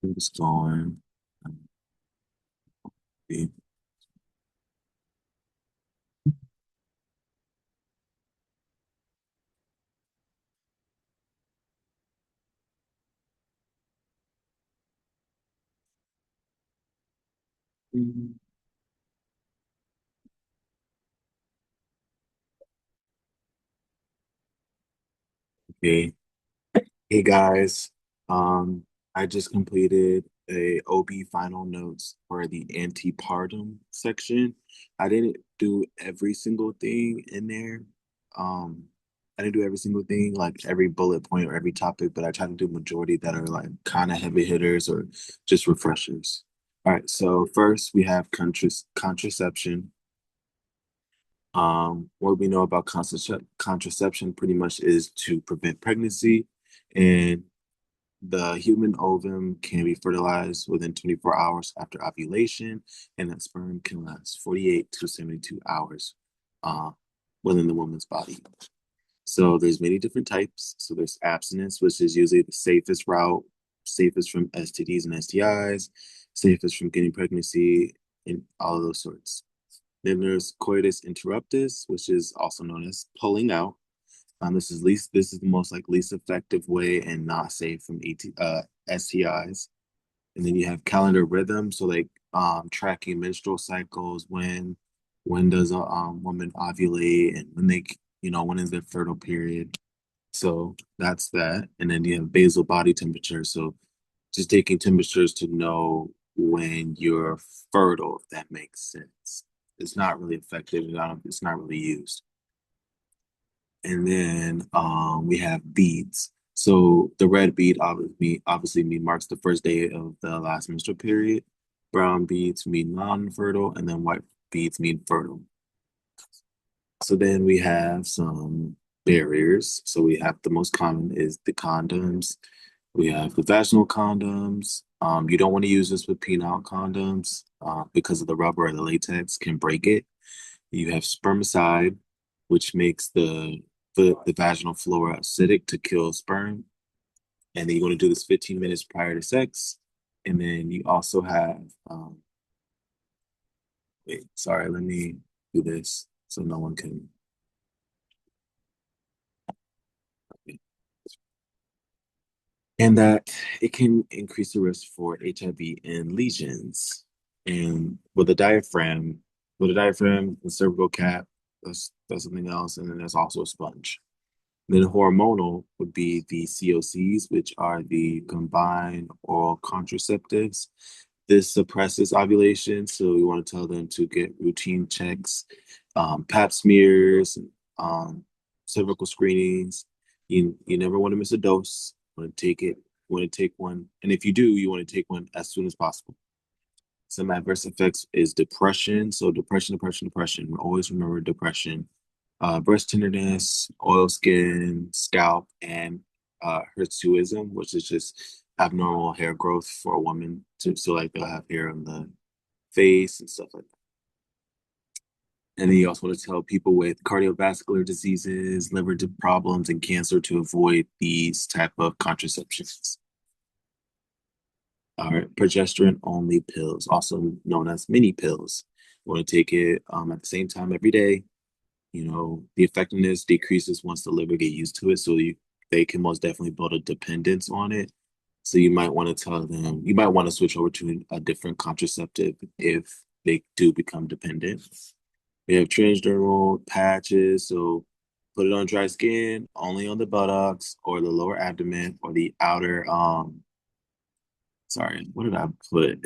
It's going. Okay. Hey guys. Um, I just completed a OB final notes for the antepartum section. I didn't do every single thing in there. Um, I didn't do every single thing, like every bullet point or every topic, but I tried to do majority that are like kind of heavy hitters or just refreshers. All right, so first we have contraception. What we know about contraception pretty much is to prevent pregnancy, and the human ovum can be fertilized within 24 hours after ovulation, and that sperm can last 48 to 72 hours uh, within the woman's body. So there's many different types. So there's abstinence, which is usually the safest route, safest from STDs and STIs, safest from getting pregnancy, and all of those sorts. Then there's coitus interruptus, which is also known as pulling out. This is the most like least effective way and not safe from STIs. And then you have calendar rhythm, so like tracking menstrual cycles, when does a woman ovulate and when when is their fertile period. So that's that. And then you have basal body temperature. So just taking temperatures to know when you're fertile, if that makes sense. It's not really effective. It's not really used. And then we have beads. So the red bead obviously marks the first day of the last menstrual period. Brown beads mean non-fertile, and then white beads mean fertile. So then we have some barriers. So we have the most common is the condoms. We have the vaginal condoms. You don't want to use this with penile condoms because of the rubber or the latex can break it. You have spermicide, which makes the vaginal flora acidic to kill sperm. And then you want to do this 15 minutes prior to sex. And then you also have, wait, sorry, let me do this so no one can. And that it can increase the risk for HIV and lesions. And the cervical cap, that's something else. And then there's also a sponge. Then hormonal would be the COCs, which are the combined oral contraceptives. This suppresses ovulation, so we want to tell them to get routine checks, pap smears, cervical screenings. You never want to miss a dose. You want to take it. You want to take one, and if you do, you want to take one as soon as possible. Some adverse effects is depression. So depression. Always remember depression. Breast tenderness, oil skin, scalp, and hirsutism, which is just abnormal hair growth for a woman. So like they'll have hair on the face and stuff like that. And then you also want to tell people with cardiovascular diseases, problems, and cancer to avoid these type of contraceptions. All right, progesterone only pills, also known as mini pills. You want to take it at the same time every day. The effectiveness decreases once the liver get used to it, so they can most definitely build a dependence on it. So you might want to switch over to a different contraceptive if they do become dependent. We have transdermal patches, so put it on dry skin, only on the buttocks or the lower abdomen or the outer sorry, what did I put?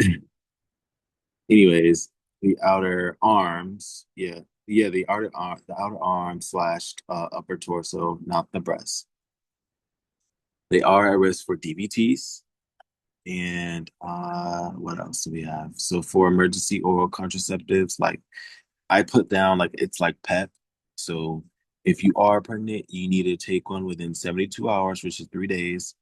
Anyways, the outer arms, yeah, the outer arm slash upper torso, not the breast. They are at risk for DVTs. And what else do we have? So for emergency oral contraceptives, like I put down like it's like PEP. So if you are pregnant, you need to take one within 72 hours, which is 3 days.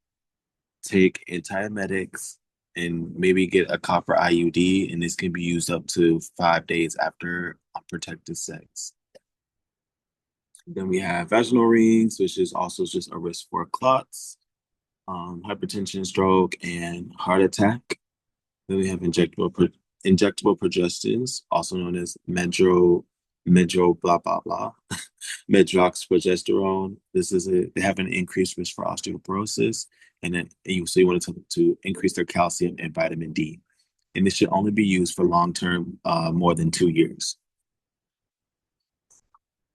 Take antiemetics and maybe get a copper IUD, and this can be used up to 5 days after unprotected sex. Then we have vaginal rings, which is also just a risk for clots. hypertension, stroke, and heart attack. Then we have injectable progestins, also known as medro blah blah blah, medroxprogesterone. They have an increased risk for osteoporosis, and then you want to increase their calcium and vitamin D. And this should only be used for long term, more than 2 years.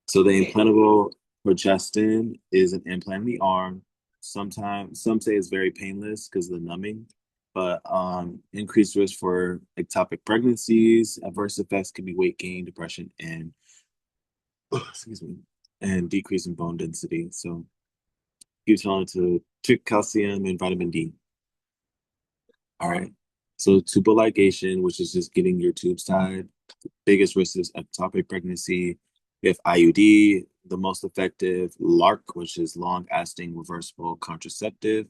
So the implantable progestin is an implant in the arm. Sometimes some say it's very painless because of the numbing, but increased risk for ectopic pregnancies. Adverse effects can be weight gain, depression, and excuse me, and decrease in bone density. So you tell to treat calcium and vitamin D. All right. So tubal ligation, which is just getting your tubes tied. Biggest risk is ectopic pregnancy. We have IUD, the most effective LARC, which is long-acting reversible contraceptive.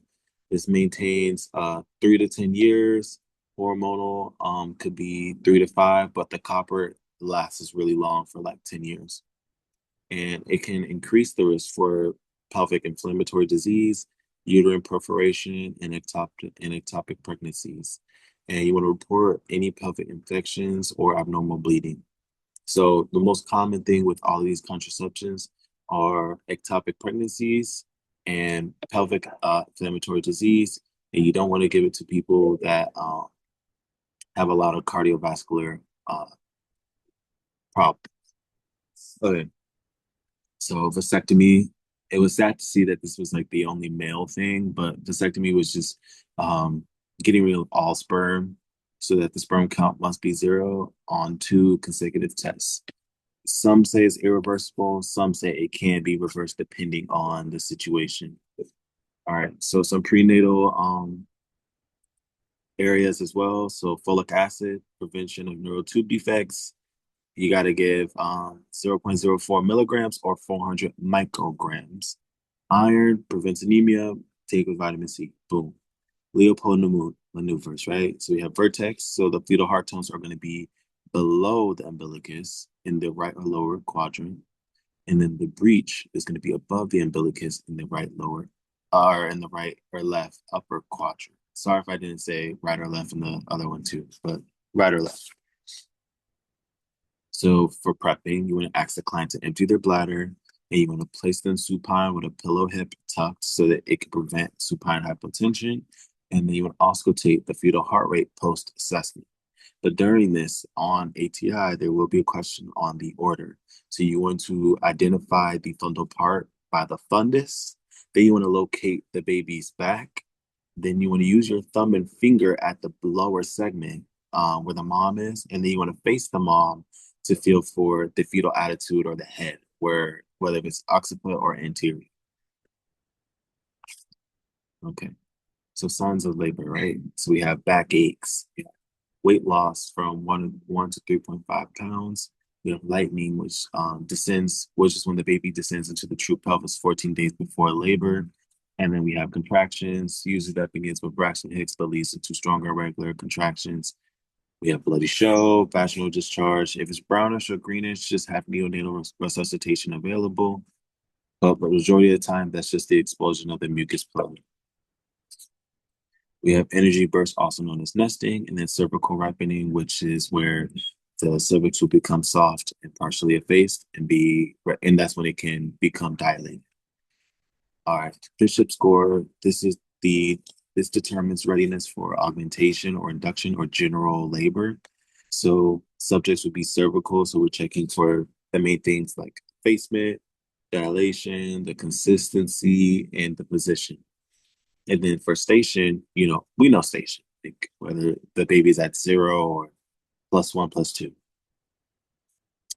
This maintains 3 to 10 years. Hormonal could be 3 to 5, but the copper lasts really long for like 10 years. And it can increase the risk for pelvic inflammatory disease, uterine perforation, and ectopic pregnancies. And you want to report any pelvic infections or abnormal bleeding. So the most common thing with all of these contraceptions are ectopic pregnancies and pelvic inflammatory disease. And you don't want to give it to people that have a lot of cardiovascular problems. Okay. So vasectomy, it was sad to see that this was like the only male thing, but vasectomy was just um, getting rid of all sperm so that the sperm count must be zero on 2 consecutive tests. Some say it's irreversible, some say it can be reversed depending on the situation. All right, so some prenatal areas as well. So folic acid, prevention of neural tube defects. You got to give 0.04 milligrams or 400 micrograms. Iron prevents anemia. Take with vitamin C. Boom. Leopold maneuvers, right? So we have vertex. So the fetal heart tones are going to be below the umbilicus in the right or lower quadrant. And then the breech is going to be above the umbilicus in the right lower, or in the right or left upper quadrant. Sorry if I didn't say right or left in the other one too, but right or left. So for prepping, you want to ask the client to empty their bladder and you want to place them supine with a pillow hip tucked so that it can prevent supine hypotension. And then you want to auscultate the fetal heart rate post assessment. But during this on ATI, there will be a question on the order. So you want to identify the fundal part by the fundus. Then you want to locate the baby's back. Then you want to use your thumb and finger at the lower segment where the mom is. And then you want to face the mom to feel for the fetal attitude or the head, whether it's occiput or anterior. Okay. So signs of labor, right? So we have back aches, weight loss from one to 3.5 pounds. We have lightning, which descends, which is when the baby descends into the true pelvis 14 days before labor. And then we have contractions. Usually that begins with Braxton Hicks, but leads to stronger regular contractions. We have bloody show, vaginal discharge. If it's brownish or greenish, just have neonatal resuscitation available. But the majority of the time, that's just the explosion of the mucus plug. We have energy burst, also known as nesting, and then cervical ripening, which is where the cervix will become soft and partially effaced and that's when it can become dilated. All right, Bishop score. This determines readiness for augmentation or induction or general labor. So subjects would be cervical. So we're checking for the main things like effacement, dilation, the consistency, and the position. And then for station, we know station, like whether the baby's at 0 or +1, +2.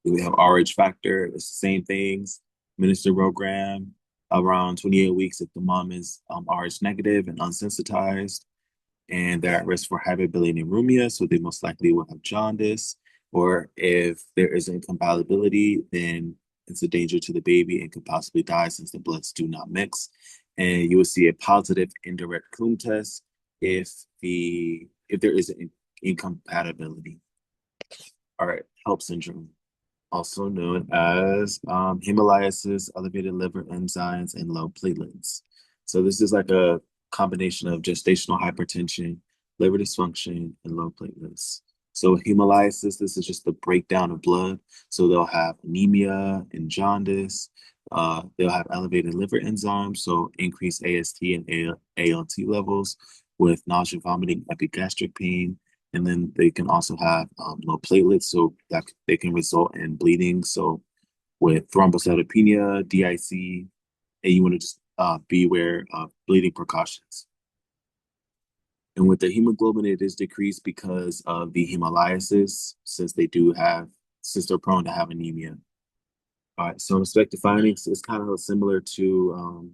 We have RH factor, it's the same things. Minister program around 28 weeks if the mom is RH negative and unsensitized, and they're at risk for hyperbilirubinemia, so they most likely will have jaundice. Or if there is incompatibility, then it's a danger to the baby and could possibly die since the bloods do not mix. And you will see a positive indirect Coombs test if there is an incompatibility. All right, HELP syndrome, also known as hemolysis, elevated liver enzymes, and low platelets. So this is like a combination of gestational hypertension, liver dysfunction, and low platelets. So hemolysis, this is just the breakdown of blood. So they'll have anemia and jaundice. They'll have elevated liver enzymes, so increased AST and ALT levels with nausea, vomiting, epigastric pain. And then they can also have low platelets, so that they can result in bleeding. So with thrombocytopenia, DIC, and you want to just be aware of bleeding precautions. And with the hemoglobin, it is decreased because of the hemolysis, since they're prone to have anemia. All right, so expected findings is kind of similar to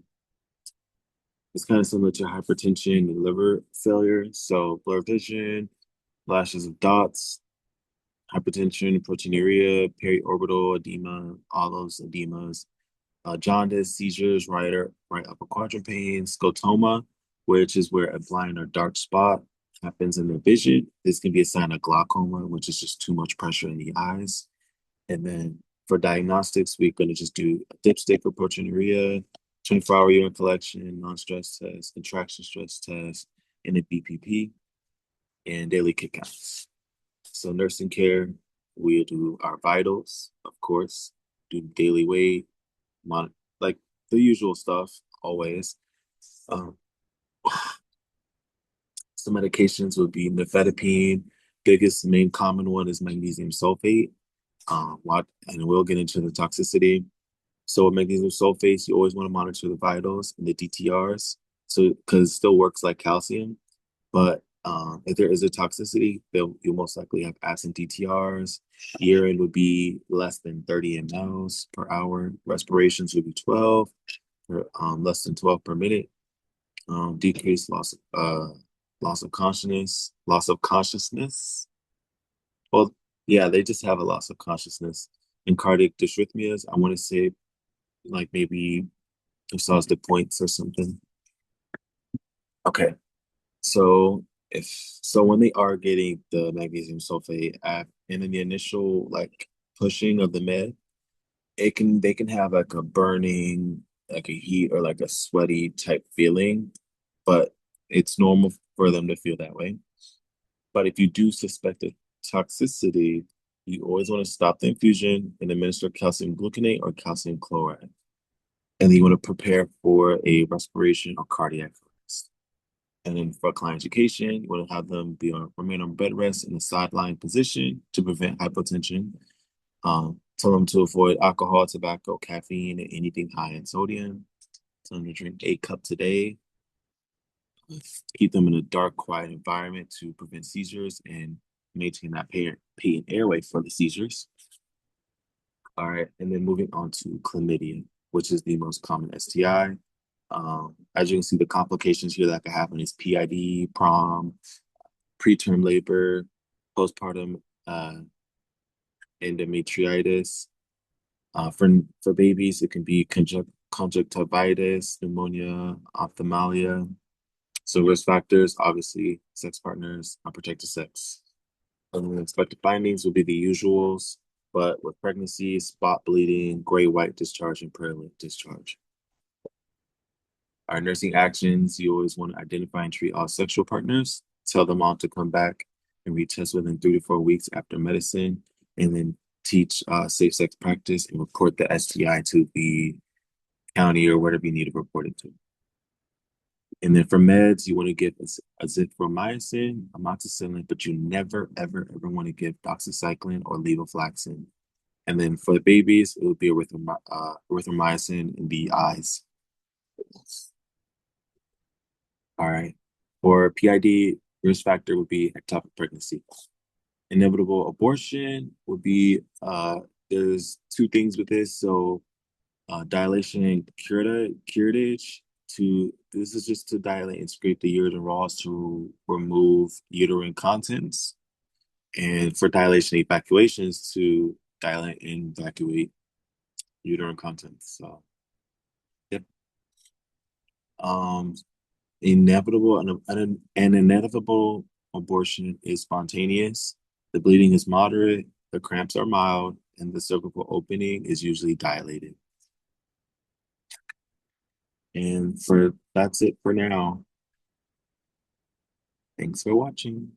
hypertension and liver failure. So blurred vision, flashes of dots, hypertension, proteinuria, periorbital edema, all those edemas, jaundice, seizures, right upper quadrant pain, scotoma, which is where a blind or dark spot happens in the vision. This can be a sign of glaucoma, which is just too much pressure in the eyes. And then for diagnostics, we're going to just do a dipstick for proteinuria, 24-hour urine collection, non-stress test, contraction stress test, and a BPP, and daily kick counts. So nursing care, we'll do our vitals, of course, do daily weight, like the usual stuff, always. Um, some medications would be nifedipine. Biggest main common one is magnesium sulfate. And we'll get into the toxicity. So with magnesium sulfate, you always want to monitor the vitals and the DTRs. So because it still works like calcium, but if there is a toxicity, you'll most likely have absent DTRs. Urine would be less than 30 mLs per hour. Respirations would be 12, less than 12 per minute. Decreased loss of consciousness. Well, yeah, they just have a loss of consciousness. And cardiac dysrhythmias, I want to say like maybe exhausted points or something. Okay, so when they are getting the magnesium sulfate and in the initial like pushing of the med, they can have like a burning, like a heat or like a sweaty type feeling, but it's normal for them to feel that way. But if you do suspect a toxicity, you always want to stop the infusion and administer calcium gluconate or calcium chloride. And then you want to prepare for a respiration or cardiac arrest. And then for client education, you want to have them remain on bed rest in a sideline position to prevent hypotension. Tell them to avoid alcohol, tobacco, caffeine, and anything high in sodium. Tell them to drink 8 cups a day. Keep them in a dark, quiet environment to prevent seizures and maintain that patent airway for the seizures. All right, and then moving on to chlamydia, which is the most common STI. As you can see, the complications here that can happen is PID, PROM, preterm labor, postpartum endometritis. For babies, it can be conjunctivitis, pneumonia, ophthalmia. So risk factors, obviously, sex partners, unprotected sex. Unexpected findings will be the usuals, but with pregnancy, spot bleeding, gray-white discharge, and pearl discharge. Our nursing actions, you always want to identify and treat all sexual partners, tell them all to come back and retest within 3 to 4 weeks after medicine, and then teach safe sex practice and report the STI to the county or whatever you need to report it to. And then for meds, you want to give azithromycin, amoxicillin, but you never, ever, ever want to give doxycycline or levofloxacin. And then for the babies, it would be erythromycin in the eyes. All right. For PID, risk factor would be ectopic pregnancy. Inevitable abortion would be there's two things with this. So dilation and curettage this is just to dilate and scrape the uterine walls to remove uterine contents. And for dilation evacuations to dilate and evacuate uterine contents. So yep. Um an inevitable abortion is spontaneous. The bleeding is moderate, the cramps are mild, and the cervical opening is usually dilated. And for that's it for now. Thanks for watching.